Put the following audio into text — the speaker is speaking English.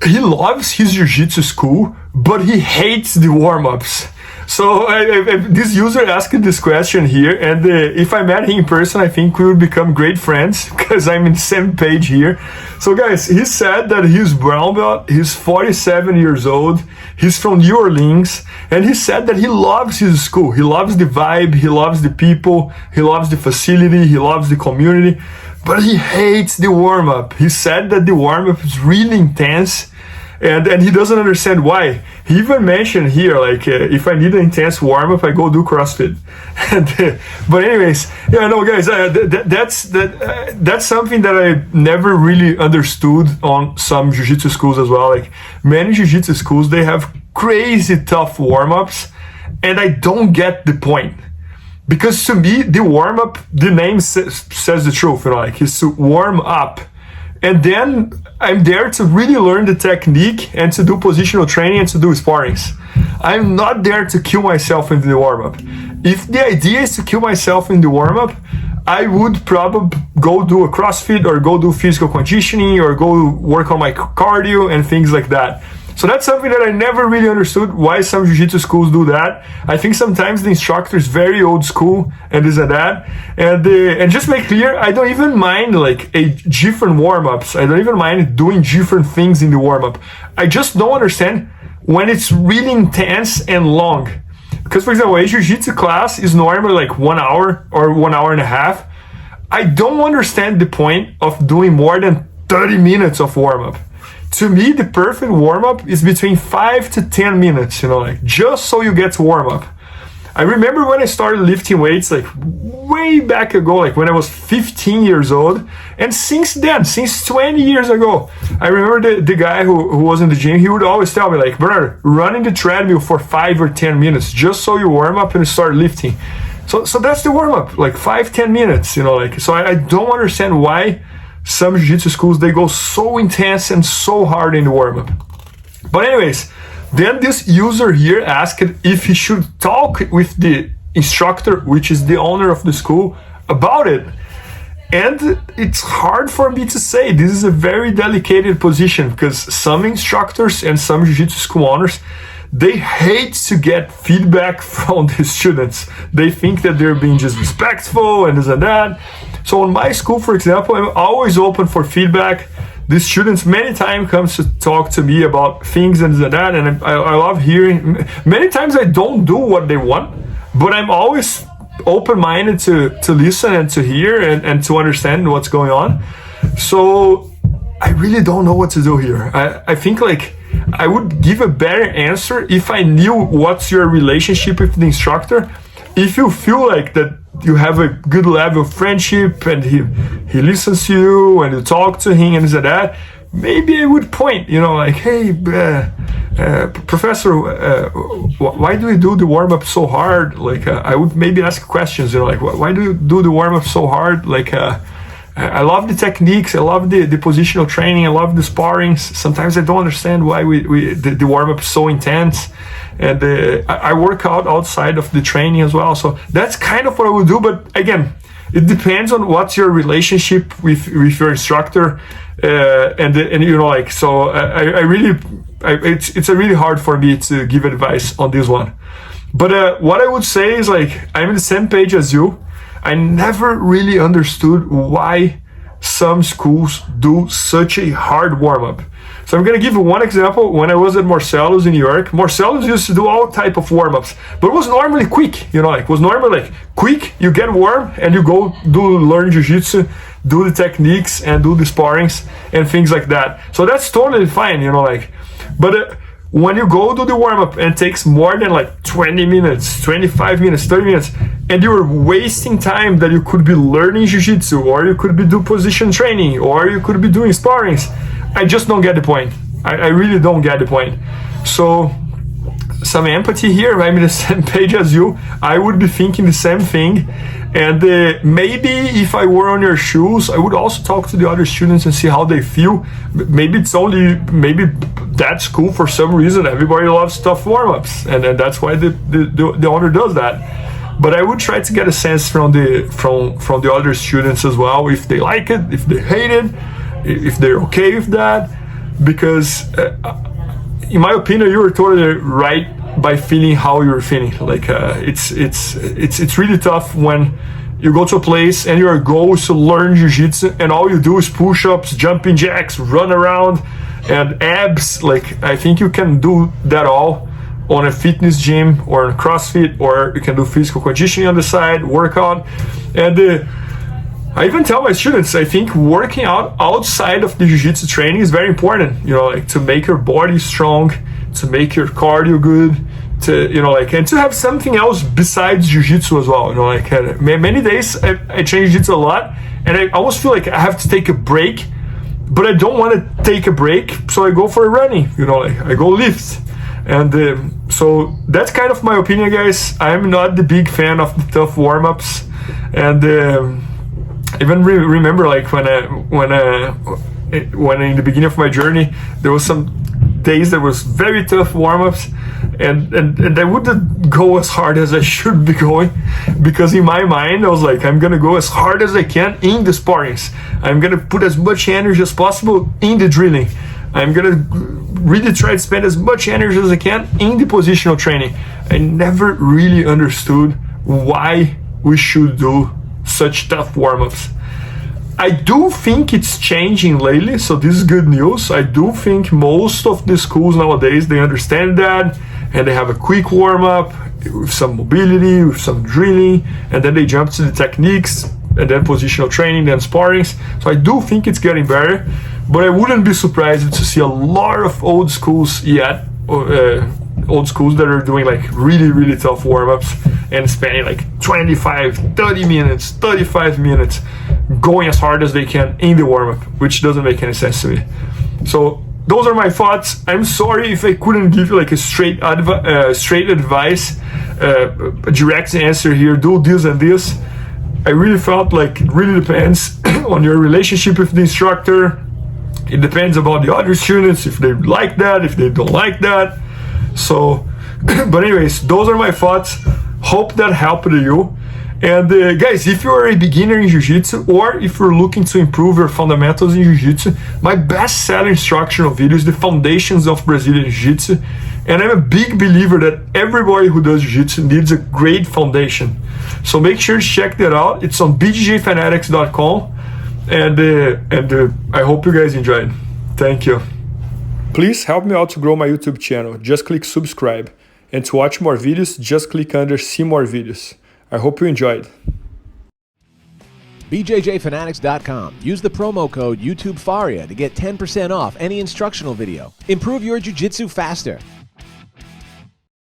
he loves his jiu-jitsu school, but he hates the warm-ups. So this user asked this question here, and if I met him in person, I think we would become great friends because I'm in the same page here. So guys, he said that he's brown belt, he's 47 years old, he's from New Orleans, and he said that he loves his school. He loves the vibe, he loves the people, he loves the facility, he loves the community, but he hates the warm-up. He said that the warm-up is really intense, and he doesn't understand why. He even mentioned here, like, if I need an intense warm-up, I go do CrossFit. But anyways, yeah, no, guys, that's something that I never really understood on some jiu-jitsu schools as well. Like, many jiu-jitsu schools, they have crazy tough warm-ups, and I don't get the point. Because to me, the warm-up, the name says the truth, you know, like, it's to warm up. And then I'm there to really learn the technique and to do positional training and to do sparrings. I'm not there to kill myself in the warm-up. If the idea is to kill myself in the warm-up, I would probably go do a CrossFit or go do physical conditioning or go work on my cardio and things like that. So that's something that I never really understood, why some jiu-jitsu schools do that. I think sometimes the instructor is very old school and this and that. And just make clear, I don't even mind like different warm-ups. I don't even mind doing different things in the warm-up. I just don't understand when it's really intense and long. Because for example, a jiu-jitsu class is normally like 1 hour or 1 hour and a half. I don't understand the point of doing more than 30 minutes of warm-up. To me, the perfect warm-up is between 5 to 10 minutes, you know, like just so you get to warm up. I remember when I started lifting weights, like way back ago, like when I was 15 years old. And since then, since 20 years ago, I remember the guy who was in the gym, he would always tell me like, Bernardo, run in the treadmill for 5 or 10 minutes, just so you warm up and start lifting. So that's the warm-up, like 5-10 minutes, you know, like, so I don't understand why some jiu-jitsu schools, they go so intense and so hard in the warm-up. But anyways, then this user here asked if he should talk with the instructor, which is the owner of the school, about it. And it's hard for me to say. This is a very delicate position because some instructors and some jiu-jitsu school owners, they hate to get feedback from the students. They think that they're being disrespectful and this and that. So in my school, for example, I'm always open for feedback. The students many times come to talk to me about things and this and that, and I love hearing. Many times I don't do what they want, but I'm always open-minded to listen and to hear and to understand what's going on. So I really don't know what to do here. I think like I would give a better answer if I knew what's your relationship with the instructor. If you feel like that you have a good level of friendship and he listens to you and you talk to him and that, maybe I would point, you know, like, hey, professor, why do you do the warm-up so hard? Like, I would maybe ask questions, you know, like, why do you do the warm-up so hard? Like, I love the techniques, I love the positional training, I love the sparrings. Sometimes I don't understand why the warm-up is so intense. And I work out outside of the training as well. So that's kind of what I would do. But again, it depends on what's your relationship with your instructor. And you know, like, so it's a really hard for me to give advice on this one. But what I would say is like, I'm on the same page as you. I never really understood why some schools do such a hard warm-up. So I'm going to give you one example. When I was at Marcelo's in New York, Marcelo's used to do all type of warm-ups, but it was normally quick, you know, like, it was normally like quick, you get warm and you go learn jiu-jitsu, do the techniques and do the sparrings and things like that. So that's totally fine, you know, like, but when you go do the warm-up and it takes more than like 20 minutes, 25 minutes, 30 minutes, and you're wasting time that you could be learning jiu-jitsu, or you could be doing position training, or you could be doing sparrings, I just don't get the point. I really don't get the point. So some empathy here. I'm in the same page as you. I would be thinking the same thing. And maybe if I were on your shoes, I would also talk to the other students and see how they feel. Maybe that's cool for some reason. Everybody loves tough warm-ups, and that's why the owner does that. But I would try to get a sense from the other students as well, if they like it, if they hate it, if they're okay with that. because in my opinion, you were totally right by feeling how you're feeling. Like it's really tough when you go to a place and your goal is to learn jiu-jitsu and all you do is push-ups, jumping jacks, run around, and abs. Like, I think you can do that all on a fitness gym or in CrossFit, or you can do physical conditioning on the side, workout. And I even tell my students, I think working out outside of the jiu-jitsu training is very important, you know, like to make your body strong, to make your cardio good, to, you know, like, and to have something else besides jiu-jitsu as well, you know, like many days I train jiu-jitsu a lot and I almost feel like I have to take a break, but I don't want to take a break, so I go for a running, you know, like I go lift. And so that's kind of my opinion, guys. I'm not the big fan of the tough warm-ups, and even remember, like when in the beginning of my journey, there was some days that was very tough warm-ups, and I wouldn't go as hard as I should be going, because in my mind I was like, I'm gonna go as hard as I can in the sparrings. I'm gonna put as much energy as possible in the drilling. I'm gonna really try to spend as much energy as I can in the positional training. I never really understood why we should do such tough warm-ups. I do think it's changing lately, so this is good news. I do think most of the schools nowadays, they understand that, and they have a quick warm-up with some mobility, with some drilling, and then they jump to the techniques, and then positional training, then sparrings. So I do think it's getting better, but I wouldn't be surprised to see a lot of old schools yet, old schools that are doing like really tough warm-ups and spending like 25, 30 minutes, 35 minutes going as hard as they can in the warm-up, which doesn't make any sense to me. So those are my thoughts. I'm sorry if I couldn't give you like a straight advice, a direct answer here, do this and this. I really felt like it really depends on your relationship with the instructor. It depends about the other students, if they like that, if they don't like that. So, but anyways, those are my thoughts. Hope that helped you. And guys, if you are a beginner in Jiu-Jitsu, or if you're looking to improve your fundamentals in Jiu-Jitsu, my best-selling instructional video is the Foundations of Brazilian Jiu-Jitsu. And I'm a big believer that everybody who does Jiu-Jitsu needs a great foundation. So make sure to check that out. It's on bjjfanatics.com. And I hope you guys enjoyed. Thank you. Please help me out to grow my YouTube channel. Just click subscribe. And to watch more videos, just click under see more videos. I hope you enjoyed. BJJFanatics.com. Use the promo code YouTubeFaria to get 10% off any instructional video. Improve your jiu-jitsu faster.